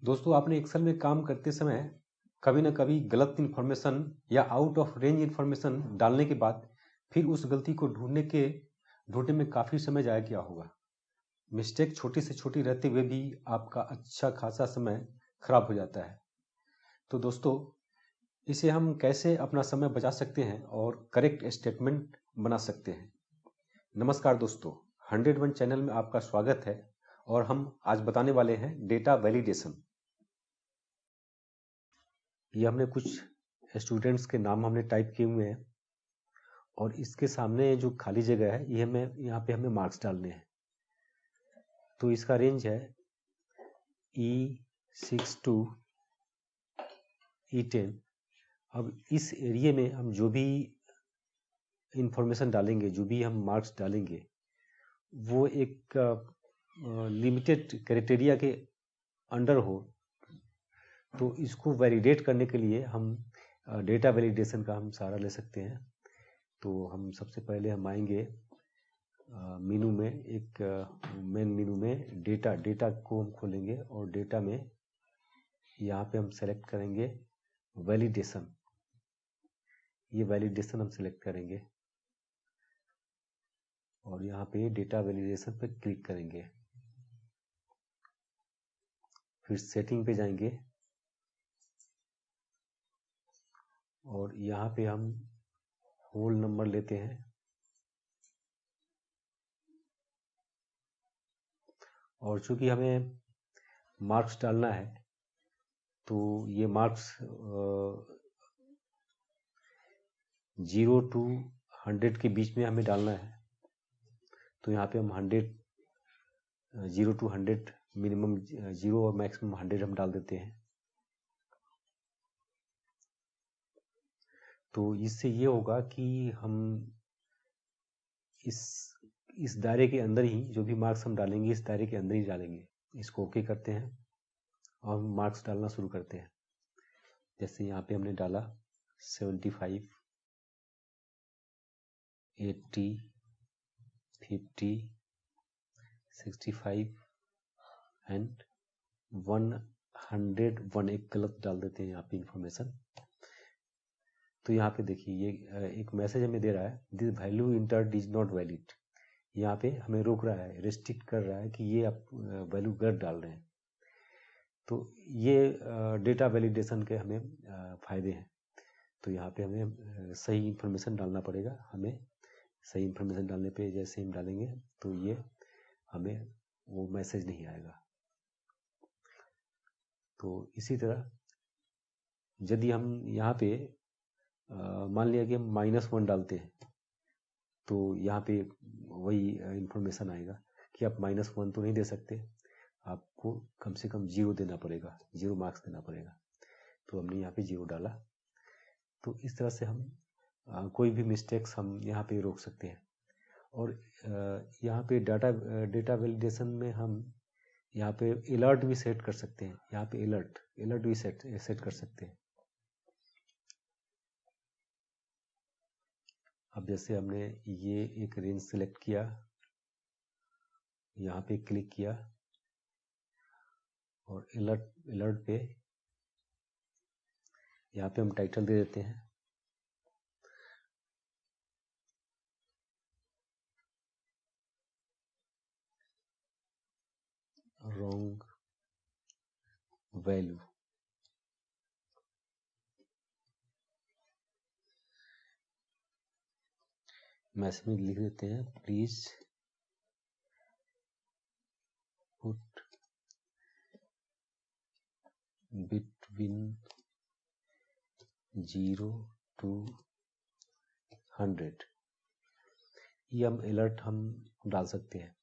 दोस्तों, आपने एक्सेल में काम करते समय कभी ना कभी गलत इन्फॉर्मेशन या आउट ऑफ रेंज इन्फॉर्मेशन डालने के बाद फिर उस गलती को ढूंढने में काफ़ी समय जाया किया होगा। मिस्टेक छोटी से छोटी रहते हुए भी आपका अच्छा खासा समय खराब हो जाता है। तो दोस्तों, इसे हम कैसे अपना समय बचा सकते हैं और करेक्ट स्टेटमेंट बना सकते हैं। नमस्कार दोस्तों, 101 चैनल में आपका स्वागत है और हम आज बताने वाले हैं डेटा वैलिडेशन। ये हमने कुछ स्टूडेंट्स के नाम हमने टाइप किए हुए हैं और इसके सामने जो खाली जगह है ये हमें यहाँ पे हमें मार्क्स डालने हैं। तो इसका रेंज है E6 to E10। अब इस एरिया में हम जो भी इंफॉर्मेशन डालेंगे, जो भी हम मार्क्स डालेंगे, वो एक लिमिटेड क्राइटेरिया के अंडर हो। तो इसको वैलिडेट करने के लिए हम डेटा वैलिडेशन का हम सहारा ले सकते हैं। तो हम सबसे पहले हम आएंगे मेनू में, एक मेन मेनू में डेटा को हम खोलेंगे और डेटा में यहाँ पे हम सेलेक्ट करेंगे वैलिडेशन। ये वैलिडेशन हम सेलेक्ट करेंगे और यहाँ पे डेटा वैलिडेशन पे क्लिक करेंगे। फिर सेटिंग पे जाएंगे और यहाँ पे हम होल नंबर लेते हैं और चूंकि हमें मार्क्स डालना है तो ये मार्क्स 0 to 100 के बीच में हमें डालना है। तो यहाँ पे हम 0 to 100 मिनिमम 0 और मैक्सिमम 100 हम डाल देते हैं। तो इससे ये होगा कि हम इस दायरे के अंदर ही जो भी मार्क्स हम डालेंगे इस दायरे के अंदर ही डालेंगे। इसको ओके करते हैं और हम मार्क्स डालना शुरू करते हैं। जैसे यहाँ पे हमने डाला 75, 80, 50, 65 एंड 101 एक गलत डाल देते हैं यहाँ पे इंफॉर्मेशन। तो यहाँ पे देखिए ये एक मैसेज हमें दे रहा है, this value entered is not valid. यहाँ पे हमें रोक रहा है, रिस्ट्रिक्ट कर रहा है कि ये आप वैल्यू गलत डाल रहे हैं। तो ये डेटा वैलिडेशन के हमें फायदे हैं। तो यहाँ पे हमें सही इंफॉर्मेशन डालना पड़ेगा। हमें सही इंफॉर्मेशन डालने पे जैसे हम डालेंगे तो ये हमें वो मैसेज नहीं आएगा। तो इसी तरह यदि हम यहाँ पे मान लिया कि हम -1 डालते हैं तो यहाँ पे वही इंफॉर्मेशन आएगा कि आप -1 तो नहीं दे सकते, आपको कम से कम 0 देना पड़ेगा, 0 मार्क्स देना पड़ेगा। तो हमने यहाँ पे 0 डाला। तो इस तरह से हम कोई भी मिस्टेक्स हम यहाँ पे रोक सकते हैं। और यहाँ पे डेटा वैलिडेशन में हम यहाँ पे अलर्ट भी सेट कर सकते हैं। यहाँ पे अलर्ट भी सेट कर सकते हैं। अब जैसे हमने ये एक रेंज सेलेक्ट किया, यहाँ पे क्लिक किया और अलर्ट पे यहाँ पे हम टाइटल दे देते हैं रॉन्ग वैल्यू। मैसेज में लिख देते हैं, प्लीज पुट बिटवीन 0 to 100। ये हम अलर्ट हम डाल सकते हैं।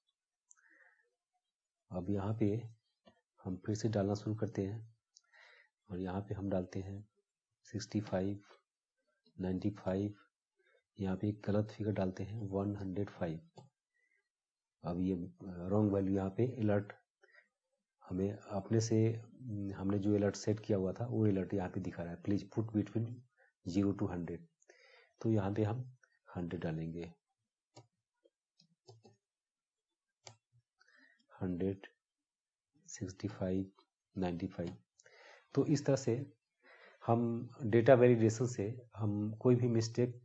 अब यहाँ पे हम फिर से डालना शुरू करते हैं और यहाँ पे हम डालते हैं 65, 95। यहाँ पे एक गलत फिगर डालते हैं 105। अब ये रॉन्ग वैल्यू, यहाँ पे अलर्ट हमें अपने से हमने जो अलर्ट सेट किया हुआ था वो अलर्ट यहाँ पे दिखा रहा है, प्लीज पुट बिटवीन 0 to 100। तो यहाँ पे हम 100 डालेंगे, 100, 65, 95। तो इस तरह से हम डेटा वैलिडेशन से हम कोई भी मिस्टेक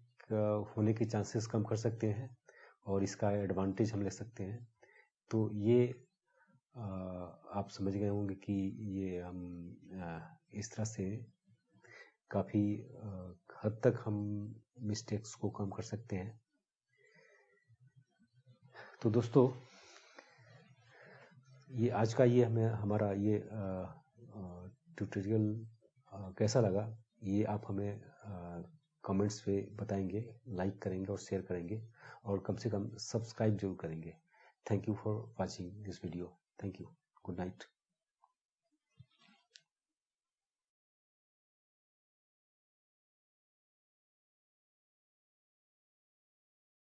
होने के चांसेस कम कर सकते हैं और इसका एडवांटेज हम ले सकते हैं। तो ये आप समझ गए होंगे कि ये हम इस तरह से काफ़ी हद तक हम मिस्टेक्स को कम कर सकते हैं। तो दोस्तों, ये आज का ये हमारा ये ट्यूटोरियल कैसा लगा, ये आप हमें कमेंट्स पे बताएंगे, लाइक करेंगे और शेयर करेंगे और कम से कम सब्सक्राइब जरूर करेंगे। Thank you for watching this video. Thank you. Good night.